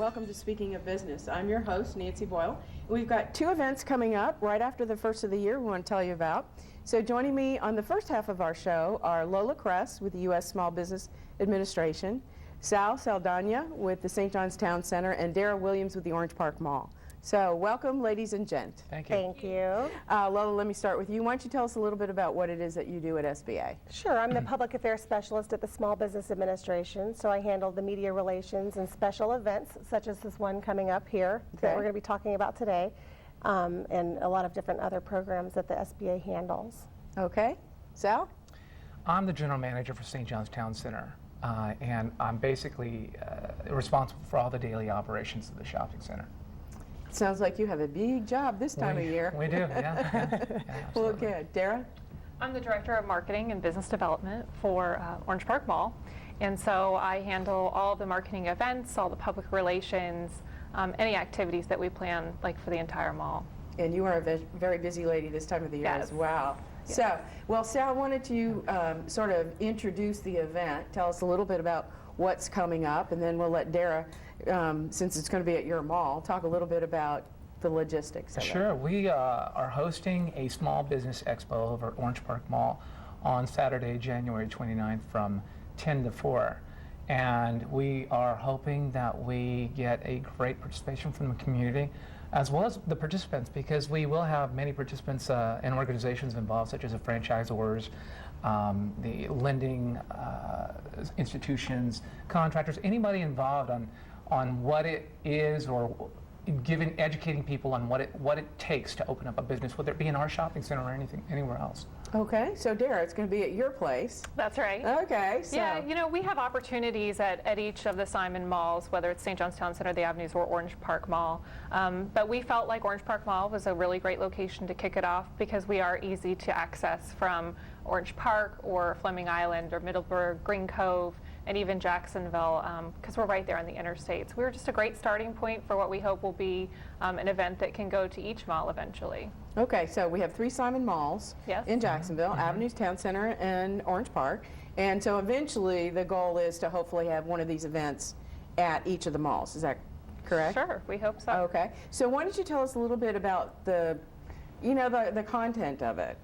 welcome to Speaking of Business. I'm your host, Nancy Boyle. We've got two events coming up right after the first of the year we want to tell you about. So joining me on the first half of our show are Lola Kress with the U.S. Small Business Administration, Sal Saldana with the St. John's Town Center, and Dara Williams with the Orange Park Mall. So welcome, ladies and gents. Thank you. Thank you. Lola, let me start with you. Why don't you tell us a little bit about what it is that you do at SBA? Sure, I'm the Public Affairs Specialist at the Small Business Administration, so I handle the media relations and special events, such as this one coming up here that we're going to be talking about today, and a lot of different other programs that the SBA handles. Okay. Sal? I'm the General Manager for St. John's Town Center, and I'm basically responsible for all the daily operations of the shopping center. Sounds like you have a big job this time of year. We do, yeah. Well, good. Dara? I'm the Director of Marketing and Business Development for Orange Park Mall, and so I handle all the marketing events, all the public relations, any activities that we plan like for the entire mall. And you are a very busy lady this time of the year as well. Yes. So, well, Sal, wanted to sort of introduce the event, tell us a little bit about what's coming up, and then we'll let Dara, since it's going to be at your mall, talk a little bit about the logistics of it. Sure. We are hosting a small business expo over at Orange Park Mall on Saturday, January 29th from 10 to 4. And we are hoping that we get a great participation from the community, as well as the participants, because we will have many participants and organizations involved, such as the franchisors, the lending institutions, contractors, anybody involved on what it is, or educating people on what it takes to open up a business, whether it be in our shopping center or anywhere else. Okay, so Dara, it's going to be at your place. That's right. Okay, so. Yeah, you know, we have opportunities at each of the Simon malls, whether it's St. John's Town Center, the Avenues, or Orange Park Mall. But we felt like Orange Park Mall was a really great location to kick it off because we are easy to access from Orange Park or Fleming Island or Middleburg, Green Cove, and even Jacksonville, because we're right there on the interstates. We're just a great starting point for what we hope will be an event that can go to each mall eventually. Okay, so we have 3 Simon malls in Jacksonville, Avenues, Town Center, and Orange Park. And so eventually the goal is to hopefully have one of these events at each of the malls. Is that correct? Sure, we hope so. Okay, so why don't you tell us a little bit about the content of it?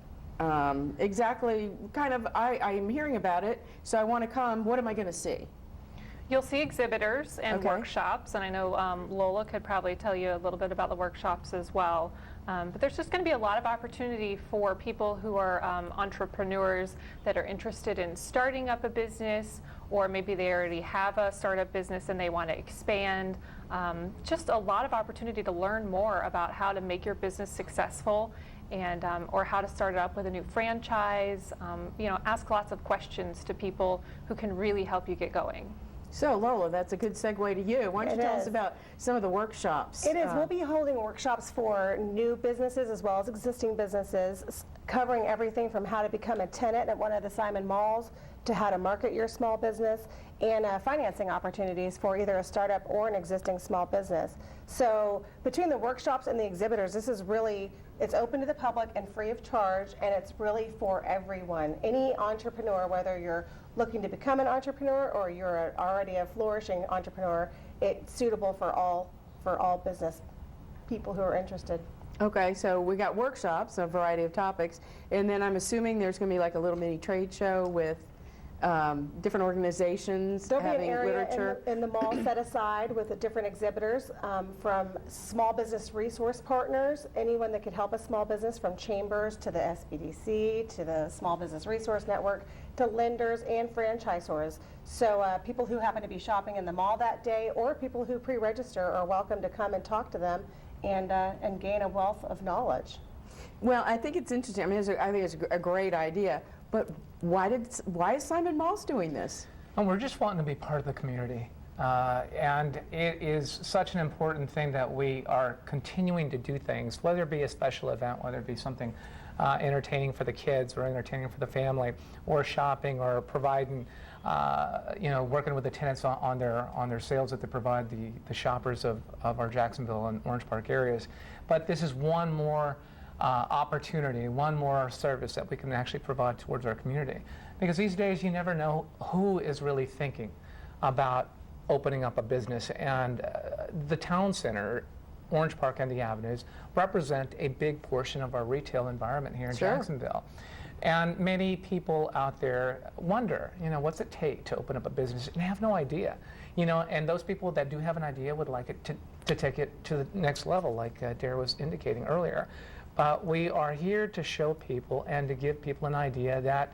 Exactly, kind of, I'm hearing about it, so I want to come. What am I going to see? You'll see exhibitors and workshops, and I know Lola could probably tell you a little bit about the workshops as well. But there's just going to be a lot of opportunity for people who are entrepreneurs that are interested in starting up a business, or maybe they already have a startup business and they want to expand. Just a lot of opportunity to learn more about how to make your business successful, and or how to start it up with a new franchise. You know, ask lots of questions to people who can really help you get going. So Lola, that's a good segue to you. Why don't you tell us about some of the workshops? It is. We'll be holding workshops for new businesses as well as existing businesses, covering everything from how to become a tenant at one of the Simon malls to how to market your small business, and financing opportunities for either a startup or an existing small business. So between the workshops and the exhibitors, this is really, it's open to the public and free of charge, and it's really for everyone. Any entrepreneur, whether you're looking to become an entrepreneur or you're already a flourishing entrepreneur, it's suitable for all business people who are interested. Okay, so we got workshops, a variety of topics, and then I'm assuming there's going to be like a little mini trade show with different organizations There'll having be an area literature. in the mall set aside with the different exhibitors, from small business resource partners, anyone that could help a small business, from chambers to the SBDC to the Small Business Resource Network to lenders and franchisors. So people who happen to be shopping in the mall that day, or people who pre-register, are welcome to come and talk to them and gain a wealth of knowledge. Well, I think it's interesting. I mean, I think it's a great idea. But why is Simon Malls doing this? And we're just wanting to be part of the community. And it is such an important thing that we are continuing to do things, whether it be a special event, whether it be something entertaining for the kids or entertaining for the family, or shopping, or providing, working with the tenants on their sales that they provide the shoppers of our Jacksonville and Orange Park areas. But this is one more opportunity, one more service that we can actually provide towards our community. Because these days you never know who is really thinking about opening up a business. And the town center, Orange Park and the avenues, represent a big portion of our retail environment here in Sure. Jacksonville. And many people out there wonder, what's it take to open up a business, and have no idea. And those people that do have an idea would like it to take it to the next level, like Dara was indicating earlier. We are here to show people and to give people an idea that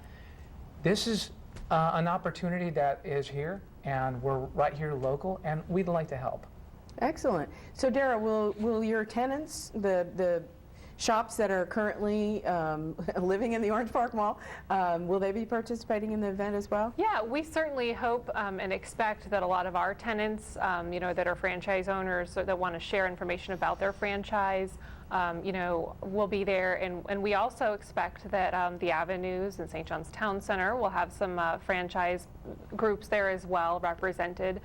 this is an opportunity that is here, and we're right here local, and we'd like to help. Excellent. So Dara, will your tenants, the shops that are currently living in the Orange Park Mall, will they be participating in the event as well? Yeah, we certainly hope and expect that a lot of our tenants, that are franchise owners that want to share information about their franchise, will be there. And we also expect that the Avenues and St. John's Town Center will have some franchise groups there as well represented.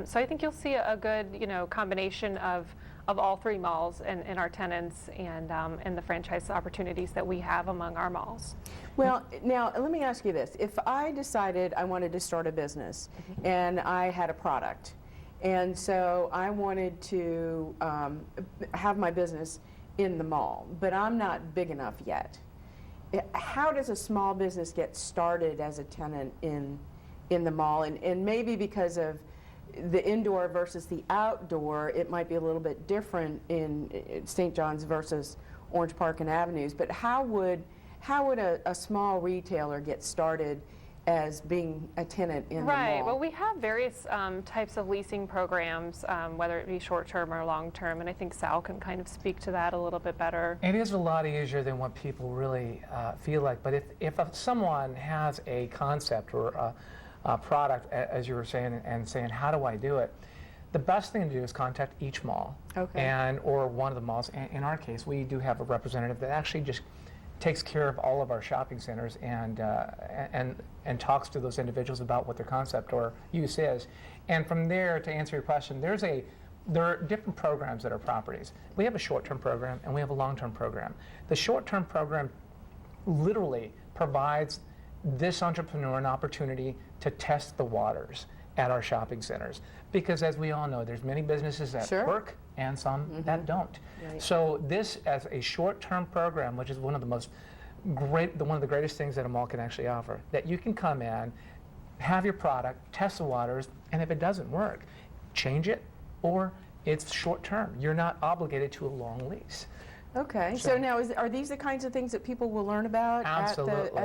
So I think you'll see a good, combination of all three malls and our tenants and the franchise opportunities that we have among our malls. Well, now let me ask you this. If I decided I wanted to start a business and I had a product, and so I wanted to have my business in the mall, but I'm not big enough yet, how does a small business get started as a tenant in the mall? And maybe because of the indoor versus the outdoor, it might be a little bit different in St. John's versus Orange Park and Avenues. But how would a small retailer get started as being a tenant in the mall? Right. Well, we have various types of leasing programs, whether it be short-term or long-term, and I think Sal can kind of speak to that a little bit better. It is a lot easier than what people really feel like. But if someone has a concept or a product, as you were saying, and saying, how do I do it? The best thing to do is contact each mall, or one of the malls. In our case, we do have a representative that actually just takes care of all of our shopping centers and talks to those individuals about what their concept or use is. And from there, to answer your question, there are different programs at our properties. We have a short-term program and we have a long-term program. The short-term program literally provides this entrepreneur an opportunity to test the waters at our shopping centers, because as we all know, there's many businesses that work and some that don't. Right. So this, as a short-term program, which is one of the greatest things that a mall can actually offer, that you can come in, have your product, test the waters, and if it doesn't work, change it, or it's short-term. You're not obligated to a long lease. Okay. So now, are these the kinds of things that people will learn about at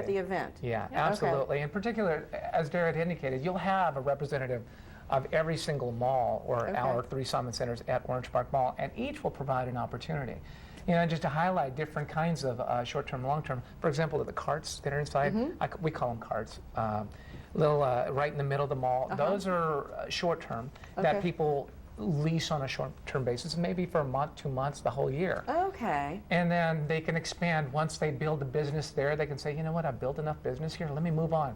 the event? Yeah, absolutely. In particular, as Dara had indicated, you'll have a representative of every single mall or our three summit centers at Orange Park Mall, and each will provide an opportunity. Just to highlight different kinds of short-term, long-term. For example, the carts that are inside, we call them carts, little right in the middle of the mall. Those are short-term that people lease on a short-term basis, maybe for a month, 2 months, the whole year. Okay. And then they can expand once they build a business there. They can say, you know what, I've built enough business here, let me move on.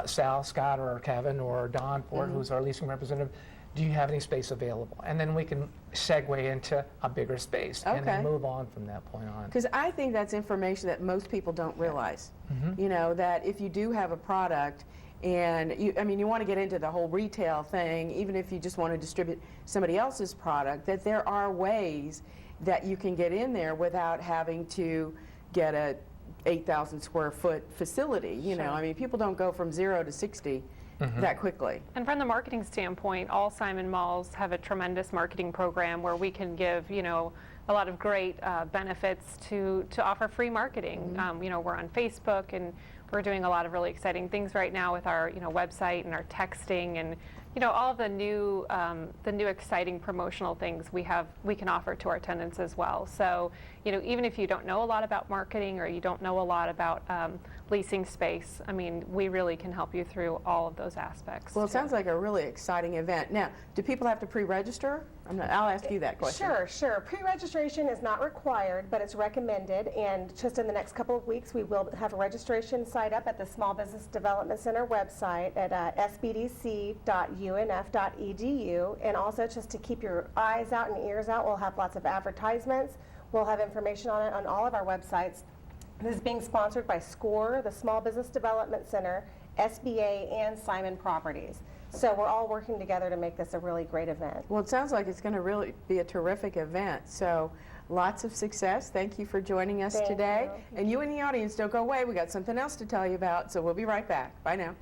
Sal, Scott, or Kevin, or Don Ford, who's our leasing representative, do you have any space available? And then we can segue into a bigger space and then move on from that point on. Because I think that's information that most people don't realize. That if you do have a product, and you want to get into the whole retail thing, even if you just want to distribute somebody else's product, that there are ways that you can get in there without having to get a 8,000 square foot facility. People don't go from 0 to 60 that quickly. And from the marketing standpoint, all Simon malls have a tremendous marketing program where we can give, a lot of great benefits to offer free marketing. We're on Facebook, and we're doing a lot of really exciting things right now with our website and our texting, and all of the new exciting promotional things we can offer to our tenants as well. So even if you don't know a lot about marketing or you don't know a lot about leasing space, we really can help you through all of those aspects. Well, it sounds like a really exciting event. Now, do people have to pre-register? I'll ask you that question. Sure. Pre-registration is not required, but it's recommended, and just in the next couple of weeks we will have a registration site up at the Small Business Development Center website at sbdc.unf.edu, and also just to keep your eyes out and ears out, we'll have lots of advertisements. We'll have information on it on all of our websites. This is being sponsored by SCORE, the Small Business Development Center, SBA, and Simon Properties. So we're all working together to make this a really great event. Well, it sounds like it's going to really be a terrific event. So lots of success. Thank you for joining us Thank today. you. And you in the audience, don't go away. We got something else to tell you about. So we'll be right back. Bye now.